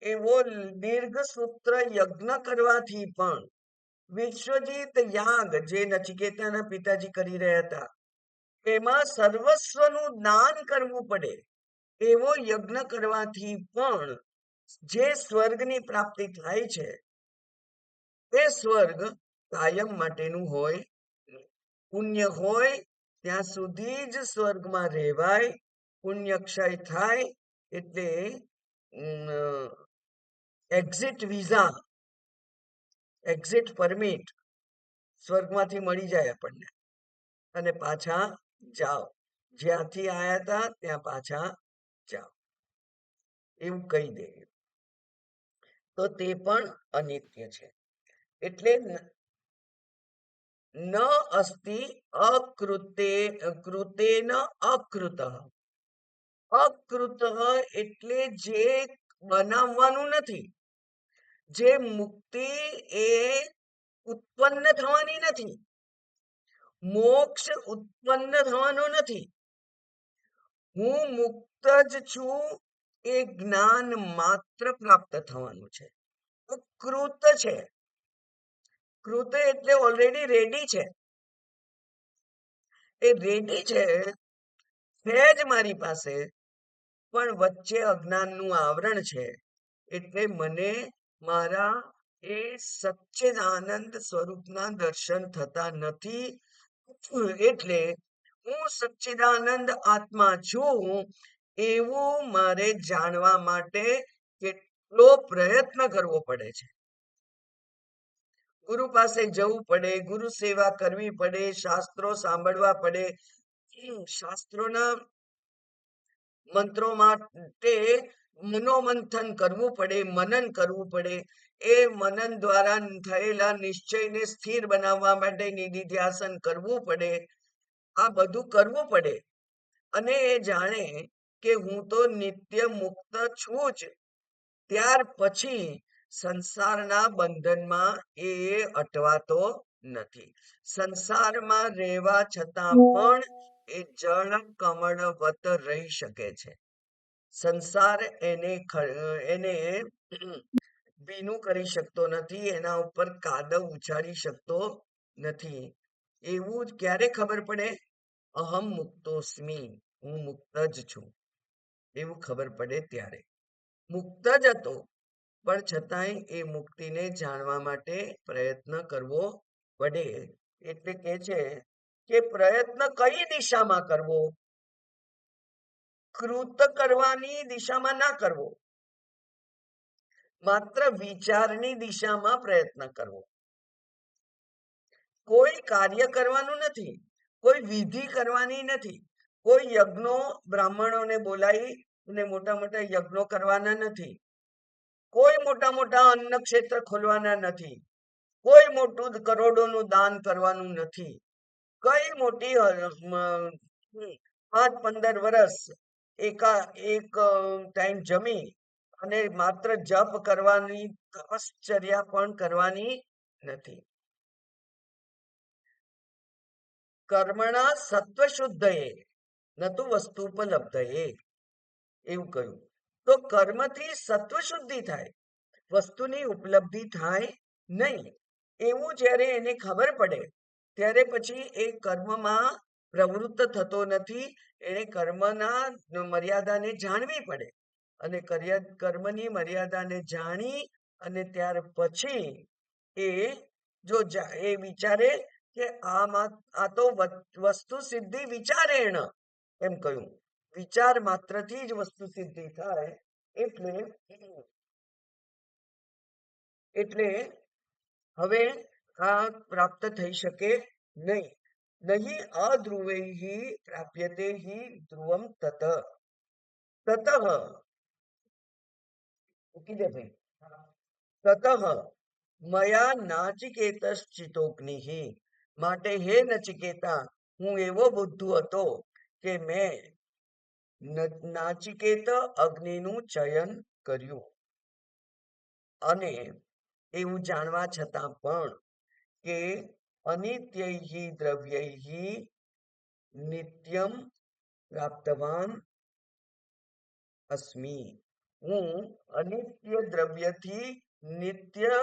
એવો દીર્ઘ સૂત્ર યજ્ઞ કરવાથી પણ, વિશ્વજીત યાગ જે નચિકેતાના પિતાજી કરી રહ્યા હતા, એમાં સર્વસ્વનું દાન કરવું પડે એવો યજ્ઞ કરવાથી પણ જે સ્વર્ગની પ્રાપ્તિ થાય છે એ સ્વર્ગ કાયમ માટેનું હોય. પુણ્ય હોય ત્યાં સુધી જ સ્વર્ગમાં રહેવાય. પુણ્ય ક્ષય થાય એટલે એક્ઝિટ વિઝા, એક્ઝિટ પરમિટ સ્વર્ગમાંથી મળી જાય આપણને, અને પાછા જાઓ, જ્યાંથી આયા હતા ત્યાં પાછા જાઓ, એવું કહી દે. તો તે પણ અનિત્ય છે. એટલે ન અસ્તિ અકૃતે, કૃતેન અકૃત. અકૃત એટલે જે બનાવવાનું નથી, જે મુક્તિ એ ઉત્પન્ન થવાની નથી, મોક્ષ ઉત્પન્ન થવાનો નથી. હું મુક્ત જ છું એ જ્ઞાન માત્ર પ્રાપ્ત થવાનું છે. કૃત છે, કૃત એટલે ઓલરેડી રેડી છે. એ રેડી છે, છે જ મારી પાસે, પણ વચ્ચે અજ્ઞાનનું આવરણ છે. એટલે મને મારા એ સચ્ચિદાનંદ સ્વરૂપના દર્શન થતા નથી. એટલે હું સચ્ચિદાનંદ આત્મા છું એવું મારે જાણવા માટે કેટલો પ્રયત્ન કરવો પડે છે. ગુરુ પાસે જવું પડે, ગુરુ સેવા કરવી પડે, શાસ્ત્રો સાંભળવા પડે, શાસ્ત્રોના મંત્રો માટે મનોમંથન કરવું પડે, મનન કરવું પડે. એ મનન દ્વારા થયેલા નિશ્ચયને સ્થિર બનાવવા માટે નિધિધ્યાસન કરવું પડે. આ બધું કરવું પડે, અને એ જાણે કે હું તો નિત્ય મુક્ત છું જ, ત્યાર પછી સંસારના બંધનમાં એ અટવાતો નથી. સંસારમાં રહેવા છતાં પણ એ જળ કમળવત રહી શકે છે. સંસાર એને ભીનું કરી શકતો નથી, એના ઉપર કાદવ ઉછાળી શકતો નથી. એવું ક્યારે ખબર પડે? અહમ મુક્તોસ્મી, હું મુક્ત જ છું, એવું ખબર પડે ત્યારે. મુક્ત જ હતો, પણ છતાંય એ મુક્તિને જાણવા માટે પ્રયત્ન કરવો પડે. એટલે કે છે કે પ્રયત્ન કઈ દિશામાં કરવો? કૃત કરવાની દિશામાં ના કરવો, માત્ર વિચારની દિશામાં પ્રયત્ન કરવો. કોઈ કાર્ય કરવાનું નથી, કોઈ વિધિ કરવાની નથી, કોઈ યજ્ઞો બ્રાહ્મણોને બોલાવી અને મોટા મોટા યજ્ઞો કરવાના નથી, કોઈ મોટા મોટા અન્ન ક્ષેત્ર ખોલવાના નથી, કોઈ મોટું કરોડોનું દાન કરવાનું નથી, કઈ મોટી 5-15 વર્ષ એક ટાઈમ જમી અને માત્ર જપ કરવાની તપશ્ચર્યા પણ કરવાની નથી. કર્મણા સત્વશુદ્ધયે નતુ વસ્તુપલબ્ધયે, એવું કહ્યું. તો કર્મથી સત્વશુદ્ધિ થાય, વસ્તુની ઉપલબ્ધિ થાય નહીં. એવું જ્યારે એને ખબર પડે ત્યારે પછી એ કર્મમાં પ્રવૃત્ત થતો નથી. એને કર્મના મર્યાદાને જાણવી પડે અને કર્મની મર્યાદાને જાણી અને ત્યાર પછી એ જો એ વિચારે કે આ તો વસ્તુ સિદ્ધિ વિચારેણ, એમ કહ્યું. વિચાર માત્રથી જ વસ્તુ સિદ્ધિ થાય. એટલે એટલે હવે આ પ્રાપ્ત થઈ શકે નહીં. નહીં અધ્રુવૈ પ્રાપ્યતે હિ ધ્રુવમ તત. તત મૂકી દે ભાઈ. તત મયા નાચિકેતશ્ચિતોગ્નિ, માટે હે નચિકેતા, હું એવો બુદ્ધુ હતો કે મેં નાચિકેત અગ્નિનું ચયન કર્યું. અને એવું જાણવા છતાં પણ કે અનિત્યૈ દ્રવ્યૈ નિત્યમ પ્રાપ્તવાન અસ્મી, હું અનિત્ય દ્રવ્યથી નિત્ય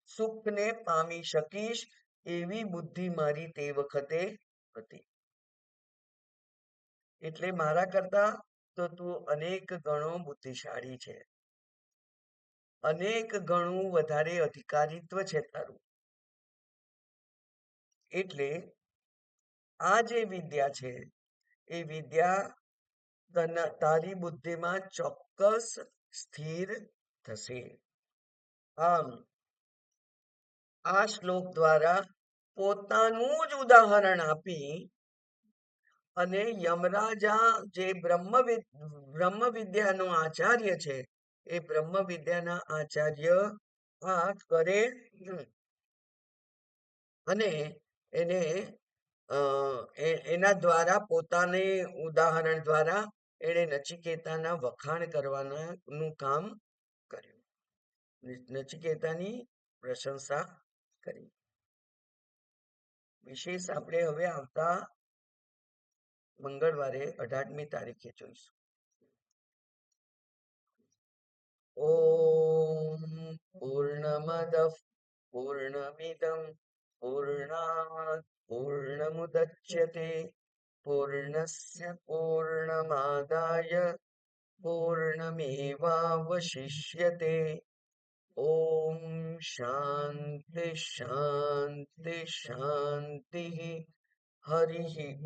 સુખને પામી શકીશ એવી બુદ્ધિ મારી તે વખતે હતી. એટલે મારા કરતા તો તું અનેક ગણો બુદ્ધિશાળી છે, અનેક ગણું વધારે અધિકારીત્વ છે તારું. એટલે આ જે વિદ્યા છે એ વિદ્યા તારી બુદ્ધિમાં ચોક્કસ સ્થિર થશે. આમ આ શ્લોક દ્વારા પોતાનું જ ઉદાહરણ આપી અને યમરાજા જે બ્રહ્મ વિદ્યાનો આચાર્ય છે, એ બ્રહ્મ વિદ્યાના આચાર્ય આ કરે અને એને એના દ્વારા પોતાને ઉદાહરણ દ્વારા એને નચિકેતાના વખાણ કરવાનું કામ કર્યું, નચિકેતાની પ્રશંસા કરી. વિશેષ આપણે હવે આવતા મંગળવારે 18મી તારીખે જોઈશું. ઓમ પૂર્ણમદ પૂર્ણમિદમ પૂર્ણાત પૂર્ણમુદચ્યતે પૂર્ણસ્ય પૂર્ણમાદાય પૂર્ણમેવાવશિષ્યતે. ઓમ શાંતિ શાંતિ શાંતિ. હરિ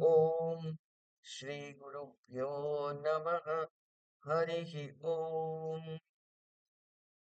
ઓમ. શ્રી ગુરુભ્યો નમઃ. હરિ ઓમ.